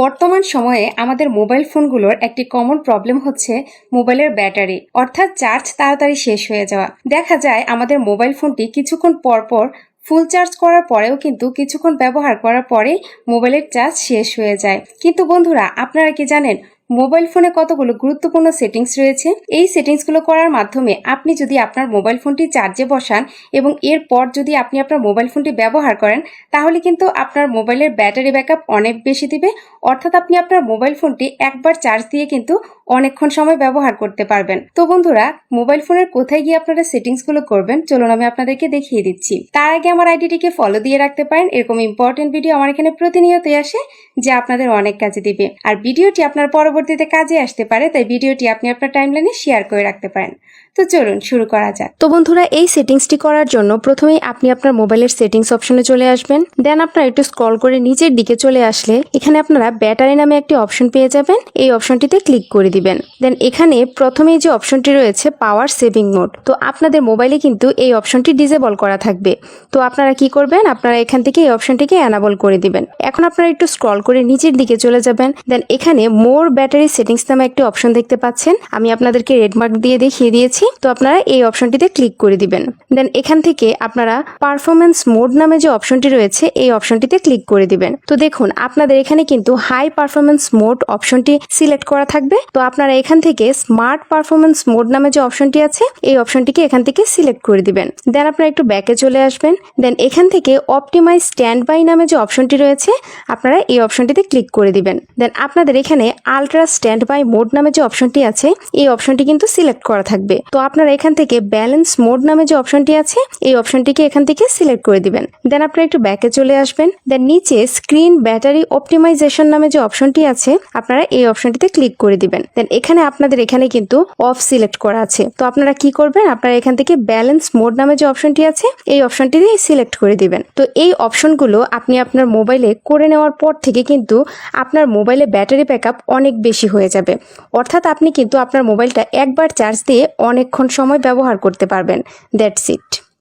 বর্তমান সময়ে আমাদের মোবাইল ফোনগুলোর একটি কমন প্রবলেম হচ্ছে মোবাইলের ব্যাটারি অর্থাৎ চার্জ তাড়াতাড়ি শেষ হয়ে যাওয়া। দেখা যায় আমাদের মোবাইল ফোনটি কিছুক্ষণ পর পর ফুল চার্জ করার পরেও কিন্তু কিছুক্ষণ ব্যবহার করার পরেই মোবাইলের চার্জ শেষ হয়ে যায়। কিন্তু বন্ধুরা, আপনারা কি জানেন মোবাইল ফোনে কতগুলো গুরুত্বপূর্ণ সেটিংস রয়েছে? এই সেটিংসগুলো করার মাধ্যমে আপনি যদি আপনার মোবাইল ফোনটি চার্জে বসান এবং এরপর যদি আপনি আপনার মোবাইল ফোনটি ব্যবহার করেন, তাহলে কিন্তু আপনার মোবাইলের ব্যাটারি ব্যাকআপ অনেক বেশি দিবে। অর্থাৎ আপনি আপনার মোবাইল ফোনটি একবার চার্জ দিয়ে কিন্তু অনেকক্ষণ সময় ব্যবহার করতে পারবেন। তো বন্ধুরা, মোবাইল ফোনের কোথায় গিয়ে আপনারা সেটিংসগুলো করবেন চলুন আমি আপনাদেরকে দেখিয়ে দিচ্ছি। তার আগে আমার আইডিটিকে ফলো দিয়ে রাখতে পারেন। এরকম ইম্পর্টেন্ট ভিডিও আমার এখানে প্রতিনিয়তই আসে যা আপনাদের অনেক কাজে দিবে, আর ভিডিওটি আপনার পরবর্তীতে কাজে আসতে পারে, তাই ভিডিওটি আপনি আপনার টাইমলাইনে শেয়ার করে রাখতে পারেন। তো চলুন শুরু করা যাক। তো বন্ধুরা, এই সেটিংসটি করার জন্য প্রথমেই আপনি আপনার মোবাইলের সেটিংস অপশনে চলে আসবেন। দেন আপনারা একটু স্ক্রল করে নিচের দিকে চলে আসলে এখানে আপনারা ব্যাটারি নামে একটি অপশন পেয়ে যাবেন। এই অপশনটিতে ক্লিক করে দিবেন। দেন এখানে প্রথমেই যে অপশনটি রয়েছে পাওয়ার সেভিং মোড, তো আপনাদের মোবাইলে কিন্তু এই অপশনটি ডিসেবল করা থাকবে। তো আপনারা কি করবেন, আপনারা এখান থেকে এই অপশনটিকে এনাবল করে দিবেন। এখন আপনারা একটু স্ক্রল করে নিচের দিকে চলে যাবেন। দেন এখানে মোর ব্যাটারি সেটিংস নামে একটি অপশন দেখতে পাচ্ছেন। আমি আপনাদেরকে রেড মার্ক দিয়ে দেখিয়ে দিয়েছি। তো আপনারা এই অপশনটিতে ক্লিক করে দিবেন। দেন এখান থেকে আপনারা পারফরমেন্স মোড নামে যে অপশনটি রয়েছে এই অপশনটিতে ক্লিক করে দিবেন। তো দেখুন আপনাদের এখানে কিন্তু হাই পারফরমেন্স মোড অপশনটি সিলেক্ট করা থাকবে। তো আপনারা এখান থেকে স্মার্ট পারফরমেন্স মোড নামে যে অপশনটি আছে এই অপশনটিকে এখান থেকে সিলেক্ট করে দিবেন। দেন আপনারা একটু ব্যাকে চলে আসবেন। দেন এখান থেকে অপটিমাইজ স্ট্যান্ড বাই নামে যে অপশনটি রয়েছে আপনারা এই অপশনটিতে ক্লিক করে দিবেন। দেন আপনাদের এখানে আলট্রা স্ট্যান্ড বাই মোড নামে যে অপশনটি আছে এই অপশনটি কিন্তু সিলেক্ট করা থাকবে। তো আপনারা এখান থেকে ব্যালেন্স মোড নামে যে অপশনটি আছে এই অপশনটিকে এখান থেকে সিলেক্ট করে দিবেন। দেন আপনারা একটু ব্যাকে চলে আসবেন। দেন নিচে স্ক্রিন ব্যাটারি অপটিমাইজেশন নামে যে অপশনটি আছে আপনারা এই অপশনটিতে ক্লিক করে দিবেন। দেন এখানে আপনাদের এখানে কিন্তু অফ সিলেক্ট করা আছে। তো আপনারা কি করবেন, আপনারা এখান থেকে ব্যালেন্স মোড নামে যে অপশনটি আছে এই অপশনটি দিয়ে সিলেক্ট করে দিবেন। তো এই অপশনগুলো আপনি আপনার মোবাইলে করে নেওয়ার পর থেকে কিন্তু আপনার মোবাইলে ব্যাটারি ব্যাকআপ অনেক বেশি হয়ে যাবে। অর্থাৎ আপনি কিন্তু আপনার মোবাইলটা একবার চার্জ দিয়ে অনেকক্ষণ সময় ব্যবহার করতে পারবেন। That's it.